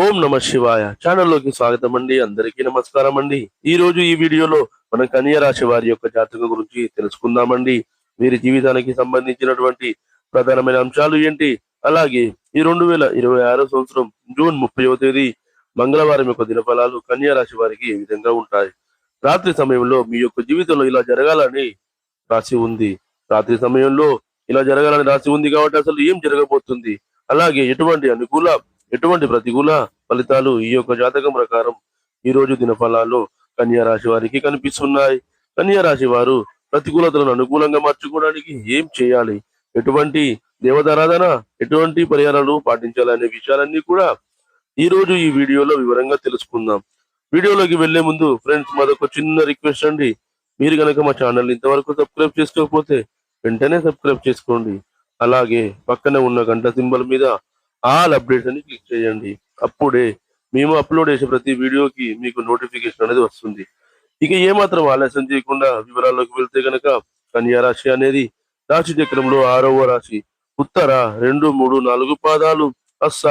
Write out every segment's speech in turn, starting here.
ఓం నమ శివాయ ఛానల్లోకి స్వాగతం అండి. అందరికీ నమస్కారం అండి. ఈ రోజు ఈ వీడియోలో మనం కన్యా రాశి వారి యొక్క జాతకం గురించి తెలుసుకుందామండి. వీరి జీవితానికి సంబంధించినటువంటి ప్రధానమైన అంశాలు ఏంటి, అలాగే ఈ 2026 సంవత్సరం జూన్ 30వ తేదీ మంగళవారం యొక్క దినఫలాలు కన్యా రాశి వారికి ఏ విధంగా ఉంటాయి. రాత్రి సమయంలో మీ యొక్క జీవితంలో ఇలా జరగాలని రాసి ఉంది. రాత్రి సమయంలో ఇలా జరగాలని రాసి ఉంది కాబట్టి అసలు ఏం జరగబోతుంది, అలాగే ఎటువంటి ప్రతికూల ఫలితాలు ఈ యొక్క జాతకం ప్రకారం ఈ రోజు దినఫలాల్లో కన్యా రాశి వారికి కనిపిస్తున్నాయి. కన్యా రాశి వారు ప్రతికూలతలను అనుకూలంగా మార్చుకోవడానికి ఏం చేయాలి, ఎటువంటి దేవతారాధన, ఎటువంటి పరిహారాలు పాటించాలనే విషయాలన్నీ కూడా ఈ రోజు ఈ వీడియోలో వివరంగా తెలుసుకుందాం. వీడియోలోకి వెళ్లే ముందు ఫ్రెండ్స్, మాదొక చిన్న రిక్వెస్ట్ అండి. మీరు కనుక మా ఛానల్ ఇంతవరకు సబ్స్క్రైబ్ చేసుకోకపోతే వెంటనే సబ్స్క్రైబ్ చేసుకోండి. అలాగే పక్కనే ఉన్న గంట సింబల్ మీద ఆల్ అప్డేట్స్ అని క్లిక్ చేయండి. అప్పుడే మేము అప్లోడ్ చేసే ప్రతి వీడియోకి మీకు నోటిఫికేషన్ అనేది వస్తుంది. ఇక ఏమాత్రం ఆలస్యం చేయకుండా వివరాల్లోకి వెళ్తే గనక కన్యా రాశి అనేది రాశి చక్రంలో 6వ రాశి. ఉత్తర 2, 3, 4 పాదాలు, అస్స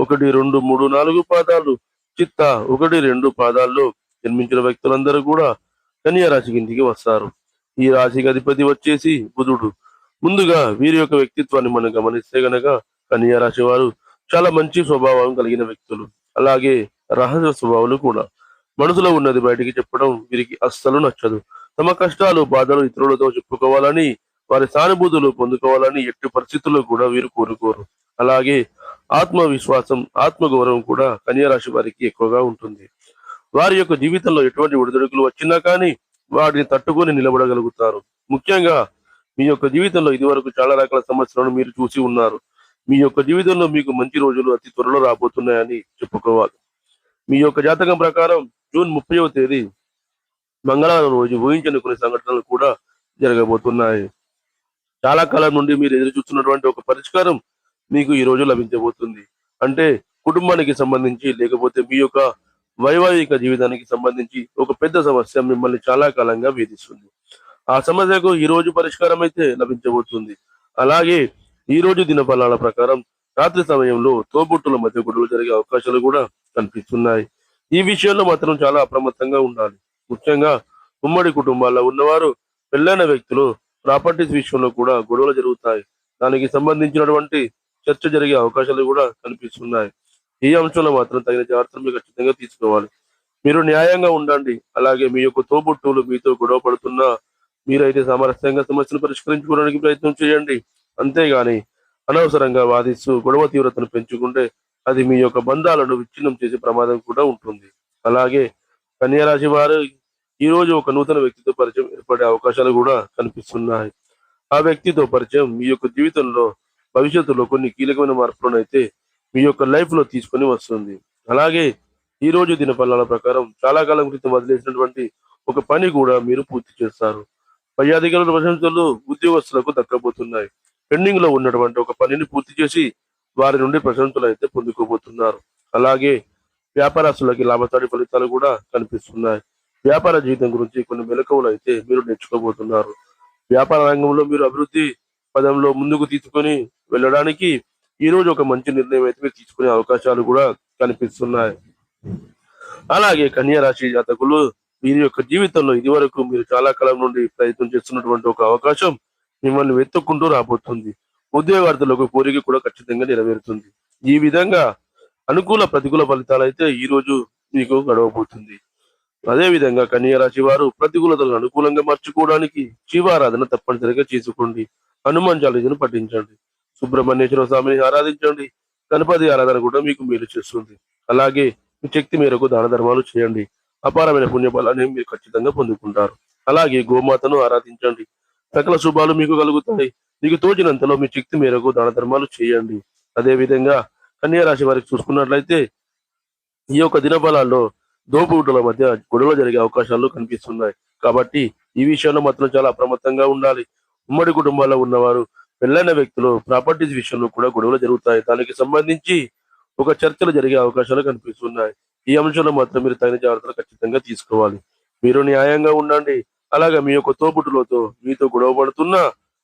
1, 2, 3, 4 పాదాలు, చిత్త 1, 2 పాదాల్లో జన్మించిన వ్యక్తులందరూ కూడా కన్యా రాశి కిందికి వస్తారు. ఈ రాశికి అధిపతి వచ్చేసి బుధుడు. ముందుగా వీరి యొక్క వ్యక్తిత్వాన్ని మనం గమనిస్తే గనక కన్యా రాశి వారు చాలా మంచి స్వభావం కలిగిన వ్యక్తులు, అలాగే రహస్య స్వభావాలు కూడా. మనసులో ఉన్నది బయటికి చెప్పడం వీరికి అస్సలు నచ్చదు. తమ కష్టాలు బాధలు ఇతరులతో చెప్పుకోవాలని, వారి సానుభూతులు పొందుకోవాలని ఎట్టి పరిస్థితుల్లో కూడా వీరు కోరుకోరు. అలాగే ఆత్మవిశ్వాసం, ఆత్మగౌరవం కూడా కన్యా రాశి వారికి ఎక్కువగా ఉంటుంది. వారి యొక్క జీవితంలో ఎటువంటి ఒడిదుడుకులు వచ్చినా కానీ వాటిని తట్టుకొని నిలబడగలుగుతారు. ముఖ్యంగా మీ యొక్క జీవితంలో ఇదివరకు చాలా రకాల సమస్యలను మీరు చూసి ఉన్నారు. మీ యొక్క జీవితంలో మీకు మంచి రోజులు అతి త్వరలో రాబోతున్నాయని చెప్పుకోవాలి. మీ యొక్క జాతకం ప్రకారం జూన్ 30వ తేదీ మంగళవారం రోజు ఊహించని కొన్ని సంఘటనలు కూడా జరగబోతున్నాయి. చాలా కాలం నుండి మీరు ఎదురు చూస్తున్నటువంటి ఒక పరిష్కారం మీకు ఈ రోజు లభించబోతుంది. అంటే కుటుంబానికి సంబంధించి, లేకపోతే మీ యొక్క వైవాహిక జీవితానికి సంబంధించి ఒక పెద్ద సమస్య మిమ్మల్ని చాలా కాలంగా వేధిస్తుంది. ఆ సమస్యకు ఈ రోజు పరిష్కారం అయితే లభించబోతుంది. అలాగే ఈ రోజు దినఫలాల ప్రకారం రాత్రి సమయంలో తోబుట్టుల మధ్య గొడవలు జరిగే అవకాశాలు కూడా కనిపిస్తున్నాయి. ఈ విషయంలో మాత్రం చాలా అప్రమత్తంగా ఉండాలి. ముఖ్యంగా ఉమ్మడి కుటుంబాల్లో ఉన్నవారు, పెళ్ళైన వ్యక్తులు, ప్రాపర్టీస్ విషయంలో కూడా గొడవలు జరుగుతాయి. దానికి సంబంధించినటువంటి చర్చ జరిగే అవకాశాలు కూడా కనిపిస్తున్నాయి. ఈ అంశంలో మాత్రం తగిన జాగ్రత్తలు మీరు ఖచ్చితంగా తీసుకోవాలి. మీరు న్యాయంగా ఉండండి. అలాగే మీ యొక్క తోబుట్టువులు మీతో గొడవ పడుతున్నా మీరైతే సామరస్యంగా సమస్యను పరిష్కరించుకోవడానికి ప్రయత్నం చేయండి. అంతేగాని అనవసరంగా వాదిస్తూ గొడవ తీవ్రతను పెంచుకుంటే అది మీ యొక్క బంధాలను విచ్ఛిన్నం చేసే ప్రమాదం కూడా ఉంటుంది. అలాగే కన్యా రాశి వారు ఈ రోజు ఒక నూతన వ్యక్తితో పరిచయం ఏర్పడే అవకాశాలు కూడా కనిపిస్తున్నాయి. ఆ వ్యక్తితో పరిచయం మీ యొక్క జీవితంలో భవిష్యత్తులో కొన్ని కీలకమైన మార్పులను అయితే మీ యొక్క లైఫ్ లో తీసుకొని వస్తుంది. అలాగే ఈ రోజు దినఫలాల ప్రకారం చాలా కాలం క్రితం వదిలేసినటువంటి ఒక పని కూడా మీరు పూర్తి చేస్తారు. పై అధికారుల ప్రశంసలు ఉద్యోగస్తులకు దక్కబోతున్నాయి. పెండింగ్ లో ఉన్నటువంటి ఒక పనిని పూర్తి చేసి వారి నుండి ప్రశంసలు అయితే పొందుకోబోతున్నారు. అలాగే వ్యాపారస్తులకి లాభసాటి ఫలితాలు కూడా కనిపిస్తున్నాయి. వ్యాపార జీవితం గురించి కొన్ని మెలకువలు అయితే మీరు నేర్చుకోబోతున్నారు. వ్యాపార రంగంలో మీరు అభివృద్ధి పదంలో ముందుకు తీసుకొని వెళ్ళడానికి ఈ రోజు ఒక మంచి నిర్ణయం అయితే మీరు తీసుకునే అవకాశాలు కూడా కనిపిస్తున్నాయి. అలాగే కన్యా రాశి జాతకులు వీరి యొక్క జీవితంలో ఇదివరకు మీరు చాలా కాలం నుండి ప్రయత్నం చేస్తున్నటువంటి ఒక అవకాశం మిమ్మల్ని వెతుక్కుంటూ రాబోతుంది. ఉద్యోగార్థులకు కోరిక కూడా ఖచ్చితంగా నెరవేరుతుంది. ఈ విధంగా అనుకూల ప్రతికూల ఫలితాలు అయితే ఈ రోజు మీకు గడవబోతుంది. అదే విధంగా కన్యా రాశి వారు ప్రతికూలతలను అనుకూలంగా మార్చుకోవడానికి శివారాధన తప్పనిసరిగా చేసుకోండి. హనుమాన్ చాలీసాను పఠించండి. సుబ్రహ్మణ్యేశ్వర స్వామిని ఆరాధించండి. గణపతి ఆరాధన కూడా మీకు మేలు చేస్తుంది. అలాగే మీ శక్తి మేరకు దాన ధర్మాలు చేయండి. అపారమైన పుణ్యఫలాన్ని మీరు ఖచ్చితంగా పొందుకుంటారు. అలాగే గోమాతను ఆరాధించండి. సకల శుభాలు మీకు కలుగుతాయి. మీకు తోచినంతలో మీ శక్తి మేరకు దాన ధర్మాలు చేయండి. అదే విధంగా కన్యా రాశి వారికి చూసుకున్నట్లయితే ఈ యొక్క దినఫలాల్లో దోబూటుల మధ్య గొడవలు జరిగే అవకాశాలు కనిపిస్తున్నాయి. కాబట్టి ఈ విషయంలో మాత్రం చాలా అప్రమత్తంగా ఉండాలి. ఉమ్మడి కుటుంబాల్లో ఉన్నవారు, పెళ్ళైన వ్యక్తులు, ప్రాపర్టీస్ విషయంలో కూడా గొడవలు జరుగుతాయి. దానికి సంబంధించి ఒక చర్చలు జరిగే అవకాశాలు కనిపిస్తున్నాయి. ఈ అంశంలో మాత్రం మీరు తగిన జాగ్రత్తలు ఖచ్చితంగా తీసుకోవాలి. మీరు న్యాయంగా ఉండండి. అలాగే మీ యొక్క తోబుట్టులతో మీతో గొడవ పడుతున్నా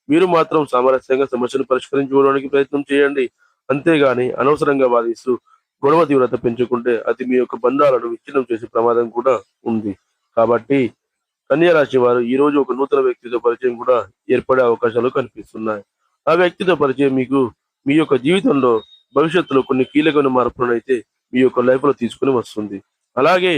మీరు మాత్రం సామరస్యంగా సమస్యను పరిష్కరించుకోవడానికి ప్రయత్నం చేయండి. అంతేగాని అనవసరంగా వాదిస్తూ గొడవ తీవ్రత పెంచుకుంటే అది మీ యొక్క బంధాలను విచ్ఛిన్నం చేసే ప్రమాదం కూడా ఉంది. కాబట్టి కన్యా రాశి వారు ఈ రోజు ఒక నూతన వ్యక్తితో పరిచయం కూడా ఏర్పడే అవకాశాలు కనిపిస్తున్నాయి. ఆ వ్యక్తితో పరిచయం మీకు మీ యొక్క జీవితంలో భవిష్యత్తులో కొన్ని కీలకమైన మార్పులనైతే మీ యొక్క లైఫ్‌లో తీసుకొని వస్తుంది. అలాగే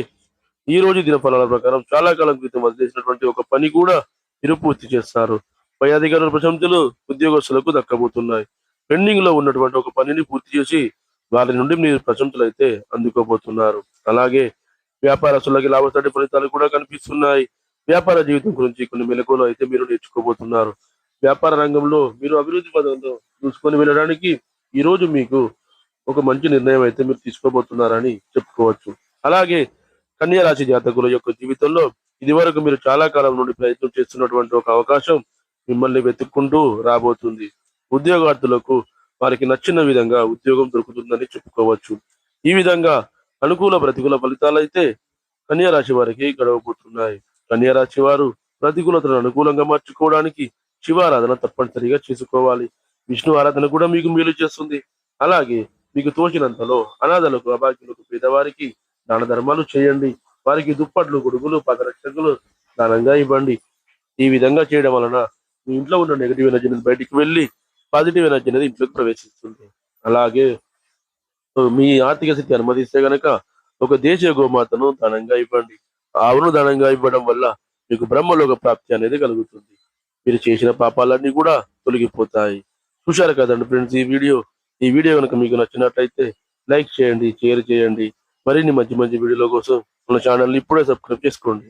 ఈ రోజు దినఫలాల ప్రకారం చాలా కాలం క్రితం వదిలేసినటువంటి ఒక పని కూడా మీరు పూర్తి చేస్తారు. పై అధికారుల ప్రశంసలు ఉద్యోగస్తులకు దక్కబోతున్నాయి. పెండింగ్ లో ఉన్నటువంటి ఒక పనిని పూర్తి చేసి వారి నుండి మీరు ప్రశంసలైతే అందుకోబోతున్నారు. అలాగే వ్యాపారస్తులకి లాభసాటి ఫలితాలు కూడా కనిపిస్తున్నాయి. వ్యాపార జీవితం గురించి కొన్ని మెలకువలు అయితే మీరు నేర్చుకోబోతున్నారు. వ్యాపార రంగంలో మీరు అభివృద్ధి పదంలో చూసుకొని వెళ్ళడానికి ఈ రోజు మీకు ఒక మంచి నిర్ణయం అయితే మీరు తీసుకోబోతున్నారని చెప్పుకోవచ్చు. అలాగే కన్యా రాశి జాతకుల యొక్క జీవితంలో ఇదివరకు మీరు చాలా కాలం నుండి ప్రయత్నం చేస్తున్నటువంటి ఒక అవకాశం మిమ్మల్ని వెతుక్కుంటూ రాబోతుంది. ఉద్యోగార్థులకు వారికి నచ్చిన విధంగా ఉద్యోగం దొరుకుతుందని చెప్పుకోవచ్చు. ఈ విధంగా అనుకూల ప్రతికూల ఫలితాలైతే కన్యా రాశి వారికి గడవబోతున్నాయి. కన్యా రాశి వారు ప్రతికూలతను అనుకూలంగా మార్చుకోవడానికి శివారాధన తప్పనిసరిగా చేసుకోవాలి. విష్ణు ఆరాధన కూడా మీకు మేలు చేస్తుంది. అలాగే మీకు తోచినంతలో అనాథలకు, అభాగ్యులకు, పేదవారికి దాన ధర్మాలు చేయండి. వారికి దుప్పట్లు, గొడుగులు, పదరక్షకులు దానంగా ఇవ్వండి. ఈ విధంగా చేయడం వలన మీ ఇంట్లో ఉన్న నెగిటివ్ ఎనర్జీ అనేది బయటికి వెళ్ళి పాజిటివ్ ఎనర్జీ అనేది ఇంట్లోకి ప్రవేశిస్తుంది. అలాగే మీ ఆర్థిక స్థితి అనుమతిస్తే గనక ఒక దేశీయ గోమాతను దానంగా ఇవ్వండి. ఆవును దానంగా ఇవ్వడం వల్ల మీకు బ్రహ్మలోక ప్రాప్తి అనేది కలుగుతుంది. మీరు చేసిన పాపాలన్నీ కూడా తొలగిపోతాయి. చూశారు కదండి ఫ్రెండ్స్ ఈ వీడియో కనుక మీకు నచ్చినట్లయితే లైక్ చేయండి, షేర్ చేయండి. మరిన్ని మంచి మంచి వీడియోల కోసం మన ఛానల్ని ఇప్పుడే సబ్స్క్రైబ్ చేసుకోండి.